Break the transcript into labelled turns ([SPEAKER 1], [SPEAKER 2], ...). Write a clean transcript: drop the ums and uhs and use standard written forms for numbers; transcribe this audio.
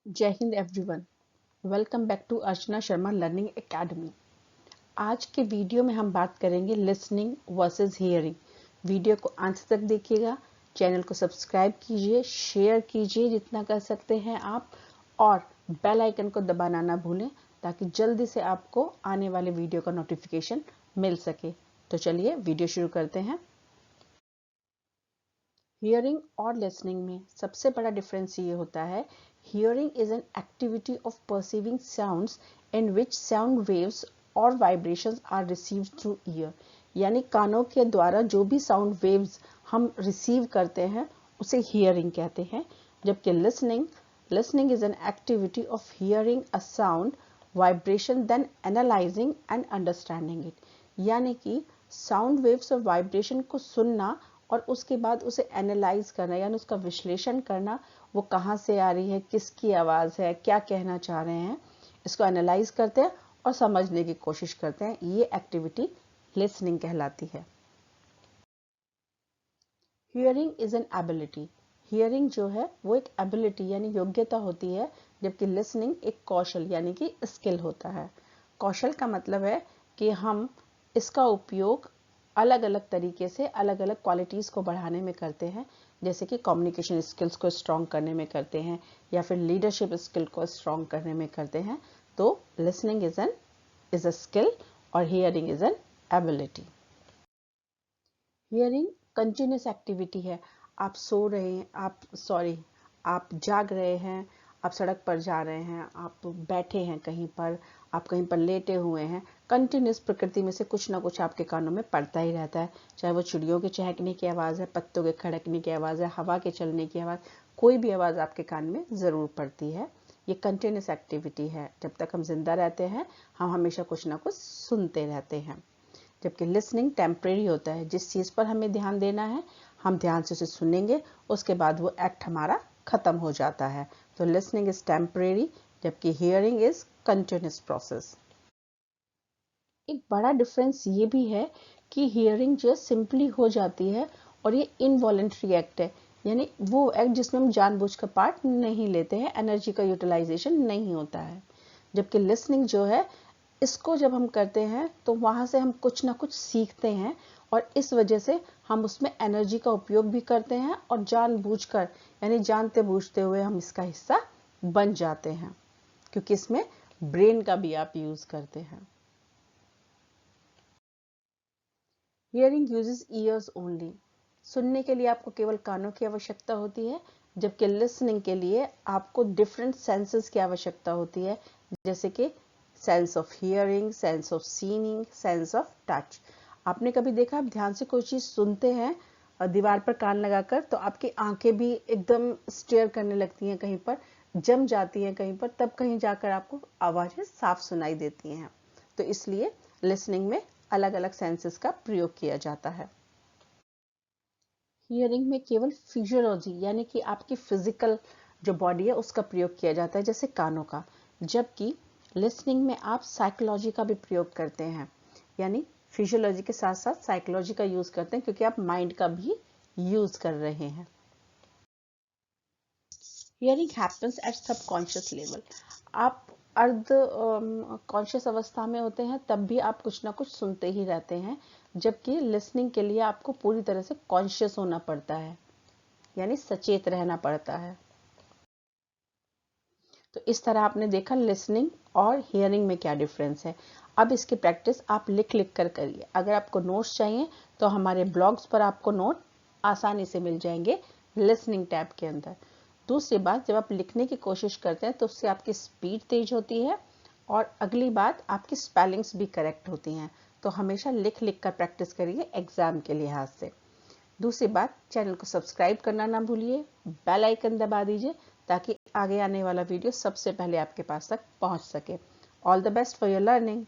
[SPEAKER 1] जय Hind everyone. Welcome back to Archana Sharma learning academy. आज के वीडियो में हम बात करेंगे लिसनिंग वर्सेस हियरिंग। वीडियो को अंत तक देखिएगा। चैनल को सब्सक्राइब कीजिए, शेयर कीजिए जितना कर सकते हैं आप, और बेल आइकन को दबाना ना भूलें ताकि जल्दी से आपको आने वाले वीडियो का नोटिफिकेशन मिल सके। तो चलिए वीडियो शुरू करते हैं। हियरिंग और लिसनिंग में सबसे बड़ा डिफरेंस ये होता है, hearing is an activity of perceiving sounds in which sound waves और vibrations are received through ear. यानी कानों के द्वारा जो भी साउंड वेव्स हम रिसीव करते हैं उसे हियरिंग कहते हैं। जबकि listening is an activity of hearing a sound vibration then analysing and understanding it. यानी कि साउंड वेव्स और वाइब्रेशन को सुनना और उसके बाद उसे एनालाइज करना, यानी उसका विश्लेषण करना, वो कहाँ से आ रही है, किसकी आवाज़ है, क्या कहना चाह रहे हैं, इसको एनालाइज करते हैं और समझने की कोशिश करते हैं। ये एक्टिविटी लिसनिंग कहलाती है। Hearing is an ability. Hearing जो है वो एक एबिलिटी यानी योग्यता होती है, जबकि लिसनिंग एक कौशल यानी कि स्किल होता है। कौशल का मतलब है कि हम इसका उपयोग अलग अलग तरीके से अलग अलग क्वालिटीज़ को बढ़ाने में करते हैं, जैसे कि कम्युनिकेशन स्किल्स को स्ट्रॉन्ग करने में करते हैं या फिर लीडरशिप स्किल को स्ट्रॉन्ग करने में करते हैं। तो लिसनिंग इज अ स्किल और hearing is an ability. Hearing continuous activity है। आप सो रहे हैं, आप जाग रहे हैं, आप सड़क पर जा रहे हैं, आप बैठे हैं कहीं पर, आप कहीं पर लेटे हुए हैं, कंटिन्यूस प्रकृति में से कुछ ना कुछ आपके कानों में पड़ता ही रहता है। चाहे वो चिड़ियों के चहकने की आवाज़ है, पत्तों के खड़कने की आवाज़ है, हवा के चलने की आवाज़, कोई भी आवाज़ आपके कान में ज़रूर पड़ती है। ये कंटिन्यूस एक्टिविटी है। जब तक हम जिंदा रहते हैं हम हमेशा कुछ ना कुछ सुनते रहते हैं। जबकि लिसनिंग टेम्परेरी होता है। जिस चीज़ पर हमें ध्यान देना है हम ध्यान से उसे सुनेंगे, उसके बाद वो एक्ट हमारा खत्म हो जाता है। तो लिसनिंग इज टेम्परेरी, जबकि हियरिंग इज कंटिन्यूस प्रोसेस। एक बड़ा डिफरेंस ये भी है कि हियरिंग जो सिंपली हो जाती है और ये इनवॉलेंट्री एक्ट है, यानी वो एक्ट जिसमें हम जानबूझकर पार्ट नहीं लेते हैं, एनर्जी का यूटिलाइजेशन नहीं होता है। जबकि लिसनिंग जो है, इसको जब हम करते हैं तो वहाँ से हम कुछ ना कुछ सीखते हैं और इस वजह से हम उसमें एनर्जी का उपयोग भी करते हैं और जानबूझकर यानी जानते बूझते हुए हम इसका हिस्सा बन जाते हैं, क्योंकि इसमें ब्रेन का भी आप यूज करते हैं। Hearing uses years only. सुनने के लिए आपको केवल कानों की आवश्यकता होती है, जबकि लिसनिंग के लिए आपको डिफरेंट सेंसेस की आवश्यकता होती है, जैसे कि sense of hearing, sense of seeing, sense of touch. आपने कभी देखा, आप ध्यान से कोई चीज़ सुनते हैं और दीवार पर कान लगाकर, तो आपकी आंखें भी एकदम स्टेयर करने लगती हैं, कहीं पर जम जाती हैं कहीं पर, तब कहीं जाकर आपको आवाज़ें साफ सुनाई देती हैं। तो इसलिए लिसनिंग में अलग अलग सेंसेस का प्रयोग किया जाता है। हियरिंग में केवल फिजियोलॉजी यानी कि आपकी फिजिकल जो बॉडी है उसका प्रयोग किया जाता है, जैसे कानों का। जबकि लिसनिंग में आप साइकोलॉजी का भी प्रयोग करते हैं, यानी फिजियोलॉजी के साथ साथ साइकोलॉजी का यूज करते हैं, क्योंकि आप माइंड का भी यूज कर रहे हैं। Hearing happens at subconscious level. आप अर्ध कॉन्शियस अवस्था में होते हैं तब भी आप कुछ ना कुछ सुनते ही रहते हैं, जबकि लिसनिंग के लिए आपको पूरी तरह से कॉन्शियस होना पड़ता है, यानी सचेत रहना पड़ता है। तो इस तरह आपने देखा लिसनिंग और हियरिंग में क्या डिफरेंस है। अब इसकी प्रैक्टिस आप लिख लिख कर करिए। अगर आपको नोट्स चाहिए तो हमारे ब्लॉग्स पर आपको नोट आसानी से मिल जाएंगे लिसनिंग टैब के अंदर। दूसरी बात, जब आप लिखने की कोशिश करते हैं तो उससे आपकी स्पीड तेज होती है और अगली बात आपकी स्पेलिंग्स भी करेक्ट होती हैं। तो हमेशा लिख लिख कर प्रैक्टिस करिए एग्जाम के लिहाज से। दूसरी बात, चैनल को सब्सक्राइब करना ना भूलिए, बेल आइकन दबा दीजिए ताकि आगे आने वाला वीडियो सबसे पहले आपके पास तक पहुंच सके। All the best for your learning.